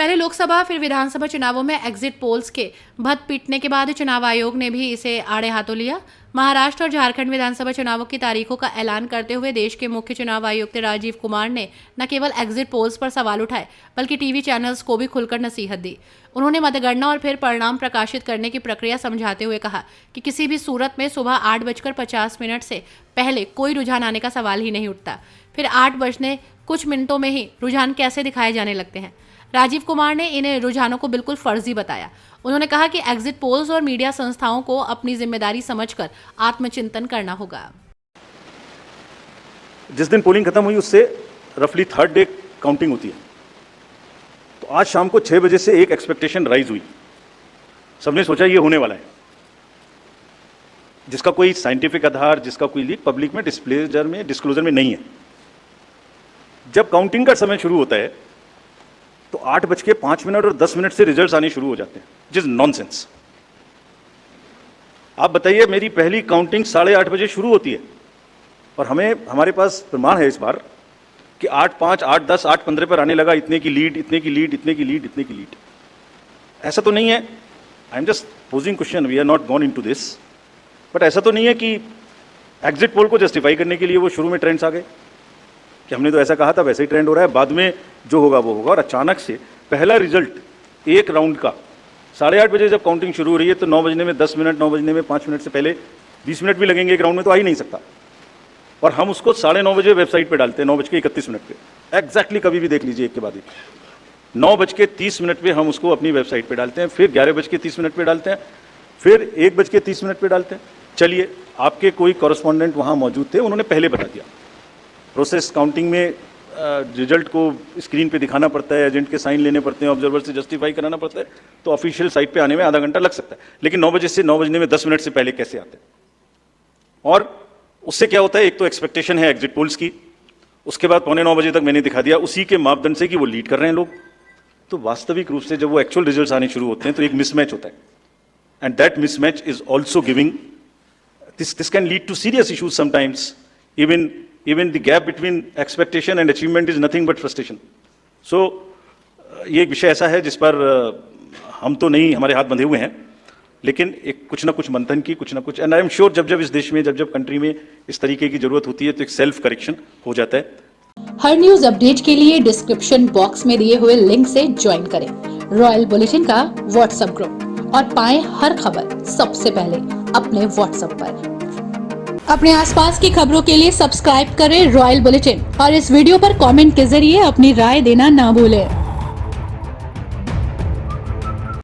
पहले लोकसभा फिर विधानसभा चुनावों में एग्जिट पोल्स के भत पीटने के बाद चुनाव आयोग ने भी इसे आड़े हाथों लिया। महाराष्ट्र और झारखंड विधानसभा चुनावों की तारीखों का ऐलान करते हुए देश के मुख्य चुनाव आयुक्त राजीव कुमार ने न केवल एग्जिट पोल्स पर सवाल उठाए बल्कि टीवी चैनल्स को भी खुलकर नसीहत दी। उन्होंने मतगणना और फिर परिणाम प्रकाशित करने की प्रक्रिया समझाते हुए कहा कि किसी भी सूरत में सुबह 8:50 से पहले कोई रुझान आने का सवाल ही नहीं उठता। फिर 8 बजने कुछ मिनटों में ही रुझान कैसे दिखाए जाने लगते हैं। राजीव कुमार ने इन रुझानों को बिल्कुल फर्जी बताया। उन्होंने कहा कि एग्जिट पोल्स और मीडिया संस्थाओं को अपनी जिम्मेदारी समझकर आत्मचिंतन करना होगा। जिस दिन पोलिंग खत्म हुई उससे रफली थर्ड डे काउंटिंग होती है, तो आज शाम को 6 बजे से एक एक्सपेक्टेशन राइज हुई। सबने सोचा ये होने वाला है, जिसका कोई साइंटिफिक आधार, जिसका कोई लीक पब्लिक में डिस्क्लोजर में नहीं है। जब काउंटिंग का समय शुरू होता है तो 8:05 और 10 मिनट से रिजल्ट्स आने शुरू हो जाते हैं, जिस नॉनसेंस। आप बताइए, मेरी पहली काउंटिंग 8:30 बजे शुरू होती है और हमारे पास प्रमाण है इस बार कि 8:05, 8:10, 8:15 पर आने लगा इतने की लीड, इतने की लीड, इतने की लीड, इतने की लीड। ऐसा तो नहीं है, I am just posing question, we are not gone into this, but ऐसा तो नहीं है कि एग्जिट पोल को जस्टिफाई करने के लिए वो शुरू में ट्रेंड्स आ गए कि हमने तो ऐसा कहा था, वैसे ही ट्रेंड हो रहा है, बाद में जो होगा वो होगा। और अचानक से पहला रिजल्ट एक राउंड का 8:30 बजे जब काउंटिंग शुरू हो रही है तो 9 बजने में 10 मिनट, 9 बजने में 5 मिनट से पहले 20 मिनट भी लगेंगे एक राउंड में, तो आ ही नहीं सकता। और हम उसको 9:30 बजे वेबसाइट पे डालते हैं, 9:31 पे एग्जैक्टली, कभी भी देख लीजिए एक के बाद एक। 9:30 पे हम उसको अपनी वेबसाइट पे डालते हैं, फिर 11:30 पे डालते हैं, फिर 1:30 पे डालते हैं। चलिए, आपके कोई कॉरेस्पॉन्डेंट वहाँ मौजूद थे, उन्होंने पहले बता दिया। प्रोसेस काउंटिंग में रिजल्ट को स्क्रीन पे दिखाना पड़ता है, एजेंट के साइन लेने पड़ते हैं, ऑब्जर्वर से जस्टिफाई कराना पड़ता है, तो ऑफिशियल साइट पे आने में आधा घंटा लग सकता है। लेकिन 9 बजे से 9 बजने में 10 मिनट से पहले कैसे आते हैं? और उससे क्या होता है, एक तो एक्सपेक्टेशन है एग्जिट पोल्स की, उसके बाद 8:45 बजे तक मैंने दिखा दिया उसी के मापदंड से कि वो लीड कर रहे हैं लोग। तो वास्तविक रूप से जब वो एक्चुअल रिजल्ट आने शुरू होते हैं तो एक मिसमैच होता है, and that mismatch is also giving this can lead to serious issues sometimes. Even the gap between expectation and achievement is nothing but frustration. So ये एक विषय ऐसा है जिस पर हम तो नहीं, हमारे हाथ बंधे हुए हैं, लेकिन एक कुछ ना कुछ मंथन की, कुछ ना कुछ, एंड आई एम श्योर जब इस देश में, जब कंट्री में इस तरीके की जरूरत होती है तो एक सेल्फ करेक्शन हो जाता है। हर न्यूज अपडेट के लिए डिस्क्रिप्शन बॉक्स में दिए हुए लिंक से ज्वाइन करें रॉयल बुलेटिन का व्हाट्सएप ग्रुप और पाएं हर खबर सबसे पहले अपने व्हाट्सएप पर। अपने आसपास की खबरों के लिए सब्सक्राइब करें रॉयल बुलेटिन और इस वीडियो पर कमेंट के जरिए अपनी राय देना ना भूलें।